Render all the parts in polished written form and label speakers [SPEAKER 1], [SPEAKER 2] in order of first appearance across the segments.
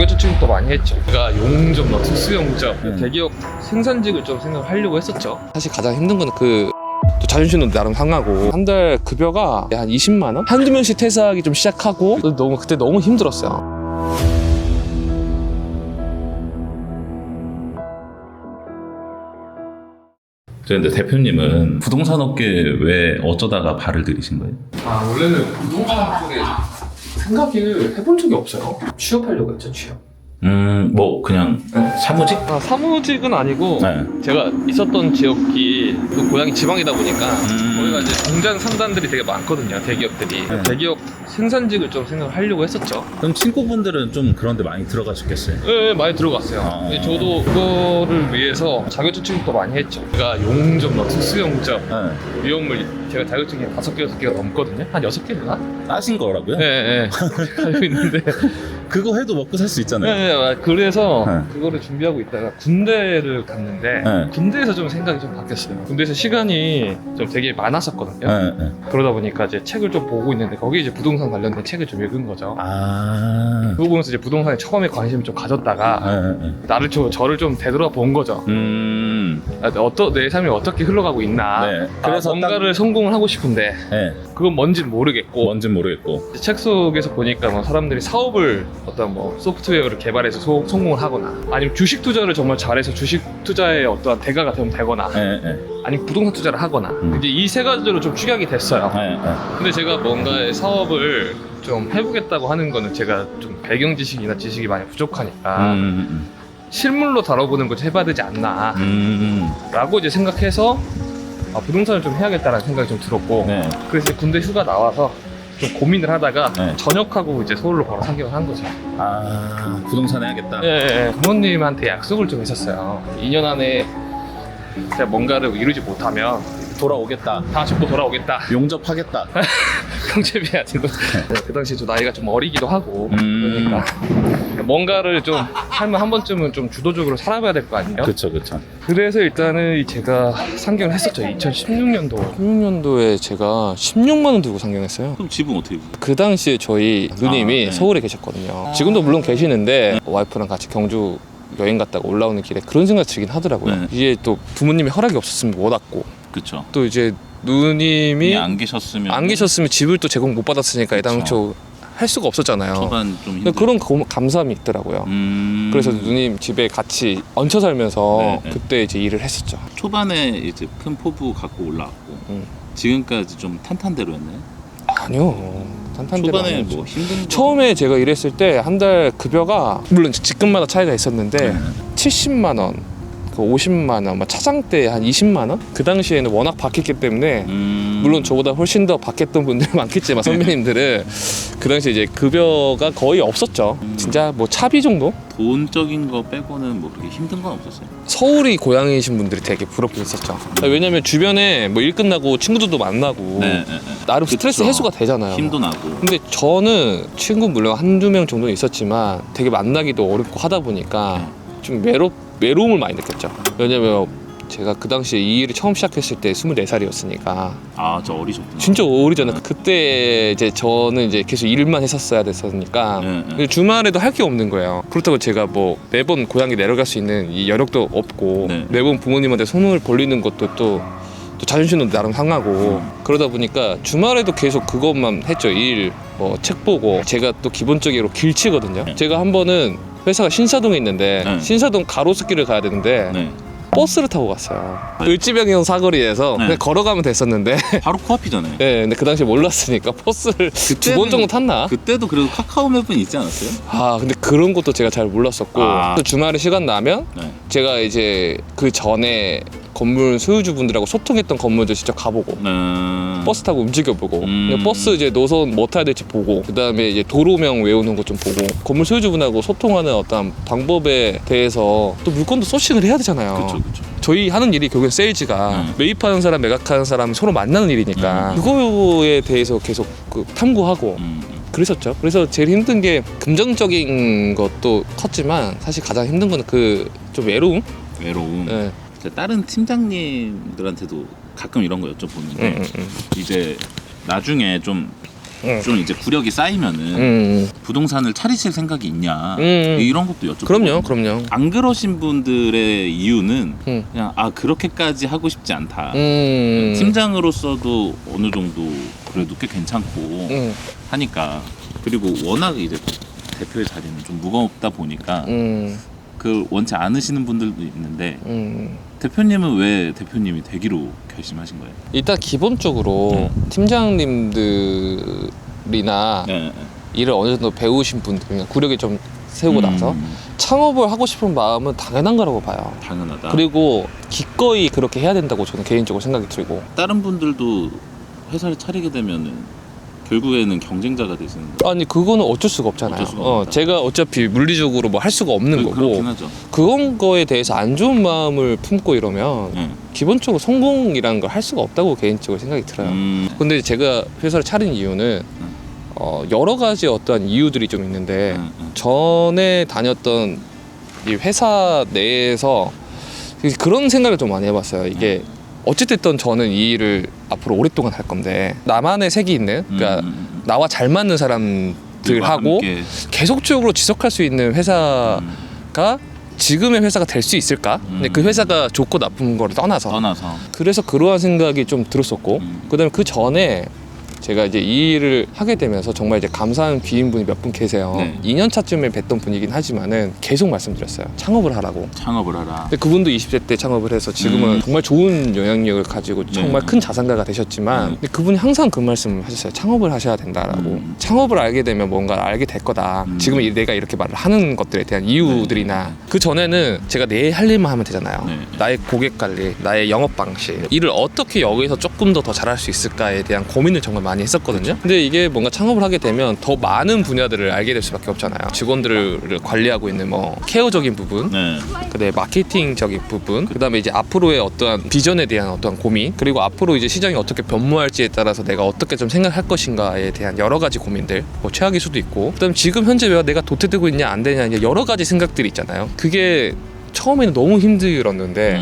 [SPEAKER 1] 자격증 취급도 많이 했죠. 제가 용접과 특수용접, 대기업 생산직을 좀 생각하려고 했었죠. 사실 가장 힘든 거는 또 자존심도 나름 상하고 한 달 급여가 한 20만 원? 한두 명씩 퇴사하기 좀 시작하고 그때 너무 힘들었어요.
[SPEAKER 2] 그런데 대표님은 부동산 업계에 왜 어쩌다가 발을 들이신 거예요?
[SPEAKER 1] 원래는 부동산 쪽에 생각을 해본 적이 없어요. 취업하려고 했죠, 취업.
[SPEAKER 2] 뭐 그냥 사무직?
[SPEAKER 1] 사무직은 아니고
[SPEAKER 2] 네.
[SPEAKER 1] 제가 있었던 지역이 또 고향이 지방이다 보니까 거기가 이제 공장 상단들이 되게 많거든요, 대기업들이.
[SPEAKER 2] 네.
[SPEAKER 1] 대기업 생산직을 좀 생각을 하려고 했었죠.
[SPEAKER 2] 그럼 친구분들은 좀 그런데 많이 들어가셨겠어요?
[SPEAKER 1] 네, 많이 들어갔어요. 근데 저도 그거를 위해서 자격증 취급도 많이 했죠. 제가 용접과 특수용접, 위험물 제가 자격증이 5개, 6개가 넘거든요. 한 6개 되나?
[SPEAKER 2] 따신 거라고요?
[SPEAKER 1] 네. 알고 있는데.
[SPEAKER 2] 그거 해도 먹고 살 수 있잖아요.
[SPEAKER 1] 네, 그래서
[SPEAKER 2] 네.
[SPEAKER 1] 그거를 준비하고 있다가 군대를 갔는데
[SPEAKER 2] 네.
[SPEAKER 1] 군대에서 좀 생각이 좀 바뀌었어요. 군대에서 시간이 좀 되게 많았었거든요.
[SPEAKER 2] 네.
[SPEAKER 1] 그러다 보니까 이제 책을 좀 보고 있는데 거기 이제 부동산 관련된 책을 좀 읽은 거죠.
[SPEAKER 2] 아.
[SPEAKER 1] 그거 보면서 이제 부동산에 처음에 관심을 좀 가졌다가 저를 좀 되돌아본 거죠. 내 삶이 어떻게 흘러가고 있나.
[SPEAKER 2] 네. 그래서
[SPEAKER 1] 뭔가를 성공을 하고 싶은데
[SPEAKER 2] 네.
[SPEAKER 1] 그건 뭔지는 모르겠고.
[SPEAKER 2] 뭔진 모르겠고.
[SPEAKER 1] 책 속에서 보니까 뭐 사람들이 사업을 어떤 뭐 소프트웨어를 개발해서 성공을 하거나 아니면 주식 투자를 정말 잘해서 주식 투자의 어떠한 대가가 되면 되거나 아니면 부동산 투자를 하거나 이제 이 세 가지로 좀 축약이 됐어요. 근데 제가 뭔가의 사업을 좀 해보겠다고 하는 거는 제가 좀 배경 지식이나 지식이 많이 부족하니까 실물로 다뤄보는 걸 해봐야 되지 않나 라고 이제 생각해서 부동산을 좀 해야겠다는 생각이 좀 들었고 그래서 이제 군대 휴가 나와서 좀 고민을 하다가 전역하고 이제 서울로 바로 상경을 한 거죠.
[SPEAKER 2] 부동산 해야겠다.
[SPEAKER 1] 네, 부모님한테 약속을 좀 했었어요. 2년 안에 제가 뭔가를 이루지 못하면
[SPEAKER 2] 돌아오겠다.
[SPEAKER 1] 다 죽고 돌아오겠다.
[SPEAKER 2] 용접하겠다.
[SPEAKER 1] 경제비야지. 그 당시에 좀 나이가 좀 어리기도 하고 그러니까 뭔가를 좀 삶을 한 번쯤은 좀 주도적으로 살아봐야 될 거 아니에요?
[SPEAKER 2] 그쵸.
[SPEAKER 1] 그래서 일단은 제가 상경을 했었죠. 2016년도. 16년도에 제가 16만 원 들고 상경했어요.
[SPEAKER 2] 그럼 집은 어떻게?
[SPEAKER 1] 그 당시에 저희 누님이 서울에 계셨거든요. 지금도 물론 계시는데 와이프랑 같이 경주 여행 갔다가 올라오는 길에 그런 생각 들긴 하더라고요. 이게 또 부모님의 허락이 없었으면 못 왔고
[SPEAKER 2] 그쵸.
[SPEAKER 1] 또 이제 누님이
[SPEAKER 2] 안 계셨으면
[SPEAKER 1] 집을 또 제공 못 받았으니까 애당초 할 수가 없었잖아요.
[SPEAKER 2] 초반 좀 힘들.
[SPEAKER 1] 그런 감사함이 있더라고요. 그래서 누님 집에 같이 얹혀 살면서 그때 이제 일을 했었죠.
[SPEAKER 2] 초반에 이제 큰 포부 갖고 올라왔고 지금까지 좀 탄탄대로였나요?
[SPEAKER 1] 아니요. 탄탄대로
[SPEAKER 2] 초반에
[SPEAKER 1] 아니었죠.
[SPEAKER 2] 뭐 힘든
[SPEAKER 1] 처음에 제가 일했을 때 한 달 급여가 물론 직급마다 차이가 있었는데 70만 원, 50만 원, 차장 때 한 20만 원? 그 당시에는 워낙 박했기 때문에 물론 저보다 훨씬 더 박했던 분들이 많겠지만 선배님들은 그 당시에 이제 급여가 거의 없었죠. 진짜 뭐 차비 정도?
[SPEAKER 2] 돈적인 거 빼고는 뭐 그렇게 힘든 건 없었어요.
[SPEAKER 1] 서울이 고향이신 분들이 되게 부럽게 있었죠. 왜냐면 주변에 뭐 일 끝나고 친구들도 만나고 나름 스트레스
[SPEAKER 2] 그쵸.
[SPEAKER 1] 해소가 되잖아요.
[SPEAKER 2] 힘도 나고.
[SPEAKER 1] 근데 저는 친구 물론 한두 명 정도는 있었지만 되게 만나기도 어렵고 하다 보니까 좀 외로움을 많이 느꼈죠. 왜냐면 제가 그 당시에 이 일을 처음 시작했을 때 24살이었으니까
[SPEAKER 2] 저 어리셨구나.
[SPEAKER 1] 진짜 어리잖아요. 그때 이제 저는 이제 계속 일만 했었어야 됐으니까 주말에도 할 게 없는 거예요. 그렇다고 제가 뭐 매번 고향에 내려갈 수 있는 이 여력도 없고 매번 부모님한테 손을 벌리는 것도 또 자존심도 나름 상하고 그러다 보니까 주말에도 계속 그것만 했죠. 일, 뭐 책 보고. 제가 또 기본적으로 길치거든요. 제가 한 번은 회사가 신사동에 있는데 신사동 가로수길을 가야 되는데 버스를 타고 갔어요. 을지병이형 사거리에서 그냥 걸어가면 됐었는데
[SPEAKER 2] 바로 코앞이잖아요.
[SPEAKER 1] 근데 그 당시에 몰랐으니까 버스를 2번 정도 탔나?
[SPEAKER 2] 그때도 그래도 카카오 맵은 있지 않았어요?
[SPEAKER 1] 근데 그런 것도 제가 잘 몰랐었고 또 주말에 시간 나면 제가 이제 그 전에 건물 소유주분들하고 소통했던 건물들 직접 가보고 버스 타고 움직여보고 버스 이제 노선 뭐 타야 될지 보고 그 다음에 이제 도로명 외우는 거 좀 보고 건물 소유주분하고 소통하는 어떤 방법에 대해서 또 물건도 소싱을 해야 되잖아요.
[SPEAKER 2] 그쵸.
[SPEAKER 1] 저희 하는 일이 결국엔 세일즈가 매입하는 사람 매각하는 사람 서로 만나는 일이니까 그거에 대해서 계속 탐구하고 그랬었죠. 그래서 제일 힘든 게 금전적인 것도 컸지만 사실 가장 힘든 거는 좀 외로움?
[SPEAKER 2] 다른 팀장님들한테도 가끔 이런 거 여쭤보는데 이제 나중에 좀 좀 이제 구력이 쌓이면은 부동산을 차리실 생각이 있냐 이런 것도 여쭤보거든요.
[SPEAKER 1] 그럼요.
[SPEAKER 2] 안 그러신 분들의 이유는 그냥 그렇게까지 하고 싶지 않다. 팀장으로서도 어느 정도 그래도 꽤 괜찮고 하니까, 그리고 워낙 이제 대표의 자리는 좀 무겁다 보니까 그 원치 않으시는 분들도 있는데 대표님은 왜 대표님이 되기로 결심하신 거예요?
[SPEAKER 1] 일단 기본적으로 팀장님들이나 일을 어느 정도 배우신 분들, 그러니까 구력이 좀 세우고 나서 창업을 하고 싶은 마음은 당연한 거라고 봐요.
[SPEAKER 2] 당연하다.
[SPEAKER 1] 그리고 기꺼이 그렇게 해야 된다고 저는 개인적으로 생각이 들고.
[SPEAKER 2] 다른 분들도 회사를 차리게 되면은 결국에는 경쟁자가 되시는 거예요.
[SPEAKER 1] 아니 그거는 어쩔 수가 없잖아요.
[SPEAKER 2] 어쩔 수가 없다.
[SPEAKER 1] 제가 어차피 물리적으로 뭐 할 수가 없는 거고,
[SPEAKER 2] 그렇긴 하죠.
[SPEAKER 1] 그런 거에 대해서 안 좋은 마음을 품고 이러면 기본적으로 성공이라는 걸 할 수가 없다고 개인적으로 생각이 들어요. 근데 제가 회사를 차린 이유는 여러 가지 어떠한 이유들이 좀 있는데 전에 다녔던 이 회사 내에서 그런 생각을 좀 많이 해봤어요. 이게 어찌됐든 저는 이 일을 앞으로 오랫동안 할 건데 나만의 색이 있는, 그러니까 나와 잘 맞는 사람들하고 계속적으로 지속할 수 있는 회사가 지금의 회사가 될 수 있을까? 근데 그 회사가 좋고 나쁜 거를 떠나서 그래서 그러한 생각이 좀 들었었고, 그다음에 그 전에 제가 이제 이 일을 하게 되면서 정말 이제 감사한 귀인분이 몇 분 계세요. 2년 차쯤에 뵀던 분이긴 하지만은 계속 말씀드렸어요. 창업을 하라고.
[SPEAKER 2] 창업을 하라.
[SPEAKER 1] 근데 그분도 20대 때 창업을 해서 지금은 정말 좋은 영향력을 가지고 정말 큰 자산가가 되셨지만 근데 그분이 항상 그 말씀을 하셨어요. 창업을 하셔야 된다라고. 창업을 알게 되면 뭔가 알게 될 거다. 지금 내가 이렇게 말을 하는 것들에 대한 이유들이나 그 전에는 제가 내 할 일만 하면 되잖아요. 나의 고객 관리, 나의 영업 방식, 일을 어떻게 여기서 조금 더 잘할 수 있을까에 대한 고민을 정말 많이 했었거든요. 근데 이게 뭔가 창업을 하게 되면 더 많은 분야들을 알게 될 수밖에 없잖아요. 직원들을 관리하고 있는 뭐 케어적인 부분, 그다음에 마케팅적인 부분, 그다음에 이제 앞으로의 어떠한 비전에 대한 어떠한 고민, 그리고 앞으로 이제 시장이 어떻게 변모할지에 따라서 내가 어떻게 좀 생각할 것인가에 대한 여러 가지 고민들, 뭐 최악일 수도 있고, 그다음에 지금 현재 왜 내가 도태되고 있냐 안 되냐, 여러 가지 생각들이 있잖아요. 그게 처음에는 너무 힘들었는데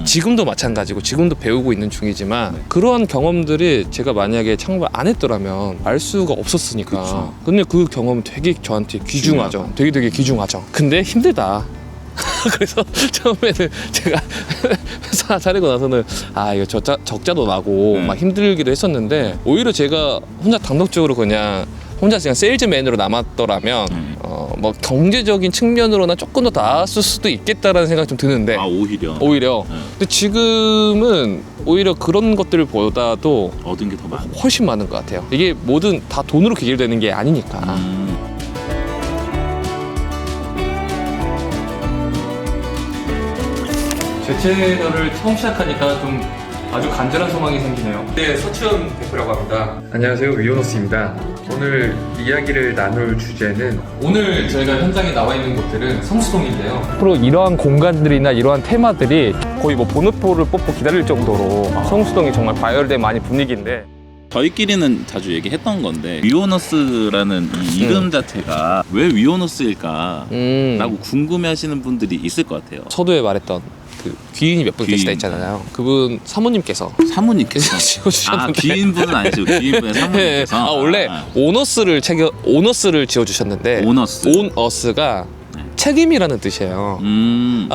[SPEAKER 1] 지금도 마찬가지고 지금도 배우고 있는 중이지만 그러한 경험들이 제가 만약에 창업을 안 했더라면 알 수가 없었으니까.
[SPEAKER 2] 그쵸.
[SPEAKER 1] 근데 그 경험은 되게 저한테 귀중하죠. 되게 귀중하죠. 근데 힘들다. 그래서 처음에는 제가 회사 차리고 나서는 이거 적자도 나고 막 힘들기도 했었는데, 오히려 제가 혼자 단독적으로 그냥 세일즈맨으로 남았더라면 뭐 경제적인 측면으로나 조금 더 나았을 수도 있겠다라는 생각이 좀 드는데 오히려 근데 지금은 오히려 그런 것들보다도
[SPEAKER 2] 얻은 게 더 많아.
[SPEAKER 1] 훨씬 많은 것 같아요. 이게 뭐든 다 돈으로 귀결되는 게 아니니까. 제 채널을 처음 시작하니까 좀 아주 간절한 소망이 생기네요. 네, 서치현 대표라고 합니다.
[SPEAKER 3] 안녕하세요, 위오노스입니다. 오늘 이야기를 나눌 주제는
[SPEAKER 1] 오늘 저희가 현장에 나와 있는 곳들은 성수동인데요. 앞으로 이러한 공간들이나 이러한 테마들이 거의 뭐 보너포를 뽑고 기다릴 정도로 성수동이 정말 과열된 많이 분위기인데,
[SPEAKER 2] 저희끼리는 자주 얘기했던 건데 위오너스라는 이 이름 자체가 왜 위오너스일까 라고 궁금해하시는 분들이 있을 것 같아요.
[SPEAKER 1] 서두에 말했던 그 귀인이 몇 분 계시다 있잖아요. 그분 사모님께서 지어주셨는데
[SPEAKER 2] 귀인분은 아니시고 귀인분의 사모님께서
[SPEAKER 1] 원래 오너스를 지어주셨는데 온어스가 책임이라는 뜻이에요.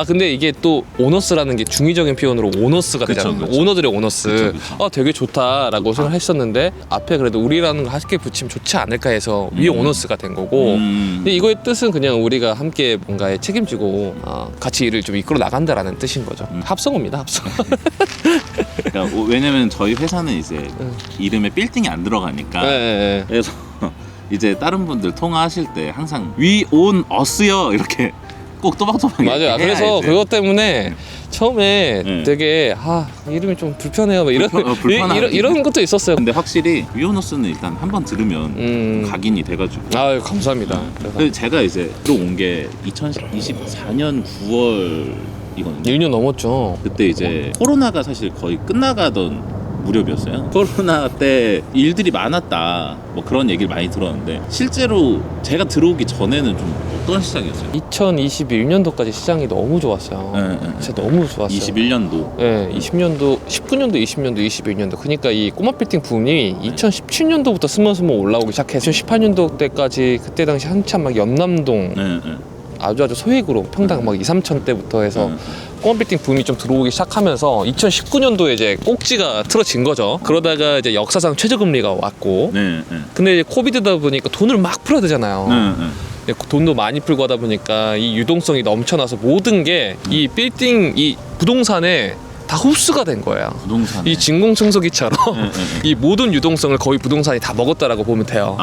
[SPEAKER 1] 근데 이게 또 오너스라는 게 중의적인 표현으로 오너스가 되잖아요. 오너들의 오너스. 되게 좋다라고 생각했었는데 앞에 그래도 우리라는 거 함께 붙이면 좋지 않을까 해서 위에 오너스가 된 거고, 근데 이거의 뜻은 그냥 우리가 함께 뭔가에 책임지고 같이 일을 좀 이끌어 나간다라는 뜻인 거죠. 합성어입니다, 합성어.
[SPEAKER 2] 그러니까 왜냐면 저희 회사는 이제 이름에 빌딩이 안 들어가니까 그래서 이제 다른 분들 통화하실 때 항상 We own us요 이렇게 꼭 또박또박
[SPEAKER 1] 맞아요. 그래서
[SPEAKER 2] 이제.
[SPEAKER 1] 그것 때문에 처음에 되게 이름이 좀 불편해요, 막 이런 것도 있었어요.
[SPEAKER 2] 근데 확실히 위오너스는 일단 한번 들으면 각인이 돼가지고.
[SPEAKER 1] 감사합니다.
[SPEAKER 2] 근데 제가 이제 들어온 게 2024년 9월이거든요.
[SPEAKER 1] 1년 넘었죠.
[SPEAKER 2] 그때 이제 코로나가 사실 거의 끝나가던 무렵이었어요. 코로나 때 일들이 많았다 뭐 그런 얘기를 많이 들었는데 실제로 제가 들어오기 전에는 좀 어떤 시장이었어요?
[SPEAKER 1] 2021년도까지 시장이 너무 좋았어요. 진짜 너무 좋았어요.
[SPEAKER 2] 21년도.
[SPEAKER 1] 네, 20년도, 19년도, 20년도, 21년도. 그러니까 이 꼬마 빌딩 붐이 2017년도부터 스머스머 올라오기 시작해서 2018년도 때까지 그때 당시 한참 막 연남동 아주 소액으로 평당 막 2, 3천 대부터 해서 꼬마 빌딩 붐이 좀 들어오기 시작하면서 2019년도에 이제 꼭지가 틀어진 거죠. 그러다가 이제 역사상 최저금리가 왔고 근데 이제 코비드다 보니까 돈을 막 풀어야 되잖아요. 돈도 많이 풀고 하다 보니까 이 유동성이 넘쳐나서 모든 게 이 빌딩, 이 부동산에 다 흡수가 된 거예요.
[SPEAKER 2] 부동산에.
[SPEAKER 1] 이 진공청소기처럼 이 모든 유동성을 거의 부동산이 다 먹었다라고 보면 돼요.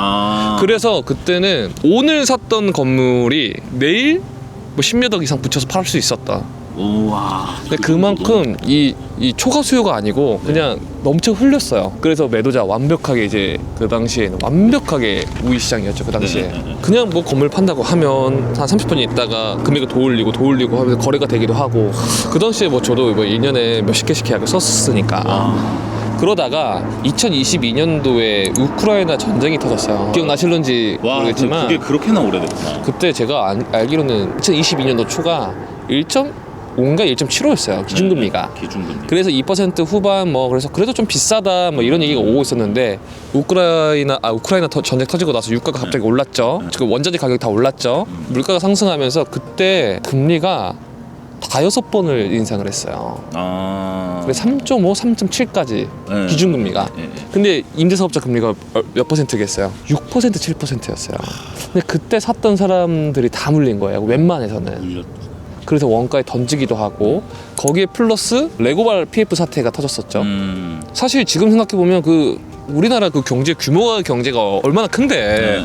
[SPEAKER 1] 그래서 그때는 오늘 샀던 건물이 내일 뭐 10몇 억 이상 붙여서 팔 수 있었다.
[SPEAKER 2] 우와.
[SPEAKER 1] 근데 그만큼 이 초과 수요가 아니고 그냥 넘쳐 흘렸어요. 그래서 매도자 완벽하게 이제 그 당시에는 완벽하게 우위 시장이었죠. 그 당시에 그냥 뭐 건물 판다고 하면 한 30분 있다가 금액을 더 올리고 하면서 거래가 되기도 하고 그 당시에 뭐 저도 뭐 1년에 몇십 개씩 계약을 썼으니까. 그러다가 2022년도에 우크라이나 전쟁이 터졌어요. 기억나실런지 모르겠지만
[SPEAKER 2] 그게 그렇게나 오래됐구나.
[SPEAKER 1] 그때 제가 알기로는 2022년도 초가 1.5인가 1.75였어요. 기준금리가.
[SPEAKER 2] 기준금리.
[SPEAKER 1] 그래서 2% 후반 뭐 그래서 그래도 좀 비싸다 뭐 이런 얘기가 오고 있었는데 우크라이나 전쟁 터지고 나서 유가가 갑자기 올랐죠. 지금 원자재 가격이 다 올랐죠. 물가가 상승하면서 그때 금리가 다 6번을 인상을 했어요. 그래서 3.5, 3.7까지 기준금리가. 근데 임대사업자 금리가 몇 퍼센트겠어요? 6%, 7%였어요. 근데 그때 샀던 사람들이 다 물린 거예요. 웬만해서는. 그래서 원가에 던지기도 하고 거기에 플러스 레고발 PF 사태가 터졌었죠. 사실 지금 생각해보면 그 우리나라 그 경제가 얼마나 큰데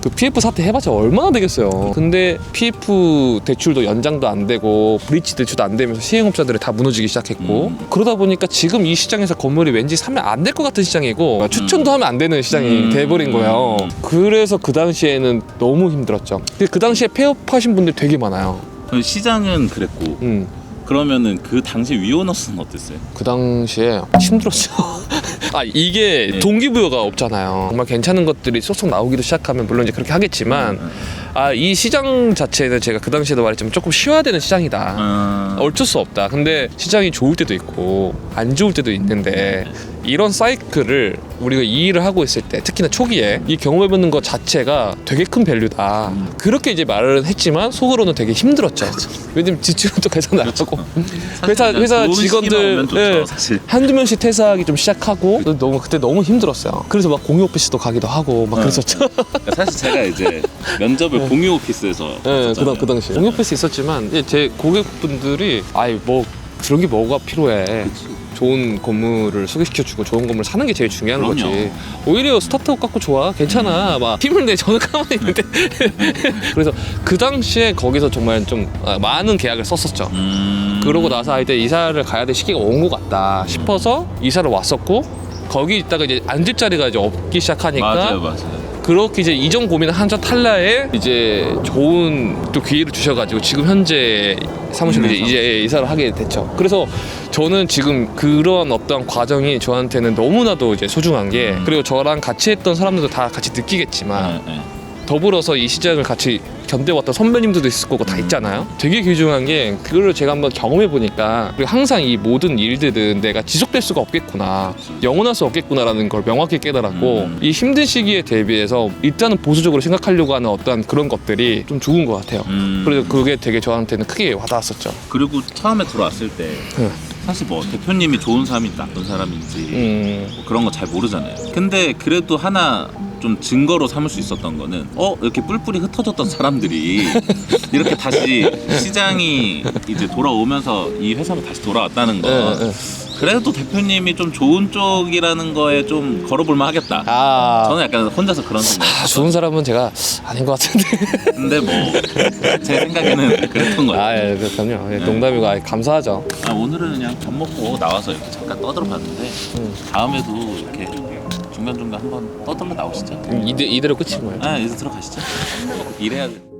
[SPEAKER 1] 그 PF 사태 해봤자 얼마나 되겠어요. 근데 PF 대출도 연장도 안 되고 브릿지 대출도 안 되면서 시행업자들이 다 무너지기 시작했고 그러다 보니까 지금 이 시장에서 건물이 왠지 사면 안 될 것 같은 시장이고 추천도 하면 안 되는 시장이 돼버린 거예요. 그래서 그 당시에는 너무 힘들었죠. 근데 그 당시에 폐업하신 분들 되게 많아요.
[SPEAKER 2] 시장은 그랬고 그러면은 그 당시 위오너스는 어땠어요?
[SPEAKER 1] 그 당시에 힘들었죠. 이게 동기부여가 없잖아요. 정말 괜찮은 것들이 쏙쏙 나오기도 시작하면 물론 이제 그렇게 하겠지만 이 시장 자체는 제가 그 당시에도 말했지만 조금 쉬어야 되는 시장이다. 어쩔 수 없다. 근데 시장이 좋을 때도 있고 안 좋을 때도 있는데 이런 사이클을 우리가 이 일을 하고 있을 때 특히나 초기에 이 경험해보는 것 자체가 되게 큰 밸류다. 그렇게 이제 말을 했지만 속으로는 되게 힘들었죠. 왜냐면 지출은 또 계산 안 하고 회사 직원들 한두 명씩 퇴사하기 좀 시작하고 그때 너무 힘들었어요. 그래서 막 공유 오피스도 가기도 하고 막 그랬었죠.
[SPEAKER 2] 사실 제가 이제 면접을 공유 오피스에서
[SPEAKER 1] 그 당시 공유 오피스 있었지만 제 고객분들이 뭐 그런 게 뭐가 필요해. 좋은 건물을 소개시켜주고 좋은 건물 사는 게 제일 중요한 거지. 오히려 스타트업 갖고 좋아, 괜찮아, 막 힘을 내. 저는 가만히 있는데. 그래서 그 당시에 거기서 정말 좀 많은 계약을 썼었죠. 그러고 나서 이제 이사를 가야 될 시기가 온 것 같다 싶어서 이사를 왔었고 거기 있다가 이제 앉을 자리가 이제 없기 시작하니까
[SPEAKER 2] 맞아요.
[SPEAKER 1] 그렇게 이제 이전 고민을 한 찰나에 이제 좋은 또 기회를 주셔가지고 지금 현재 사무실로 이제 이사를 하게 됐죠. 그래서 저는 지금 그런 어떤 과정이 저한테는 너무나도 이제 소중한 게 그리고 저랑 같이 했던 사람들도 다 같이 느끼겠지만 더불어서 이 시장을 같이 견뎌왔던 선배님들도 있을 거고 다 있잖아요. 되게 귀중한 게 그거를 제가 한번 경험해 보니까 항상 이 모든 일들은 내가 지속될 수가 없겠구나, 영원할 수 없겠구나라는 걸 명확히 깨달았고 이 힘든 시기에 대비해서 일단은 보수적으로 생각하려고 하는 어떤 그런 것들이 좀 좋은 것 같아요. 그래서 그게 되게 저한테는 크게 와닿았었죠.
[SPEAKER 2] 그리고 처음에 들어왔을 때 사실 뭐 대표님이 좋은 사람인지 나쁜 사람인지 뭐 그런 거 잘 모르잖아요. 근데 그래도 하나 좀 증거로 삼을 수 있었던 거는 이렇게 뿔뿔이 흩어졌던 사람들이 이렇게 다시 시장이 이제 돌아오면서 이 회사로 다시 돌아왔다는 거. 그래도 대표님이 좀 좋은 쪽이라는 거에 좀 걸어볼만 하겠다. 저는 약간 혼자서 그런 생각.
[SPEAKER 1] 좋은 사람은 제가 아닌 것 같은데.
[SPEAKER 2] 근데 뭐 제 생각에는 그랬던 거예요.
[SPEAKER 1] 그럼요. 농담이고 감사하죠.
[SPEAKER 2] 오늘은 그냥 밥 먹고 나와서 이렇게 잠깐 떠들어 봤는데 다음에도 이렇게 중간중간 한번 떠들러 나오시죠.
[SPEAKER 1] 이대로 끝인 거예요.
[SPEAKER 2] 이제 들어가시죠. 일해야 돼.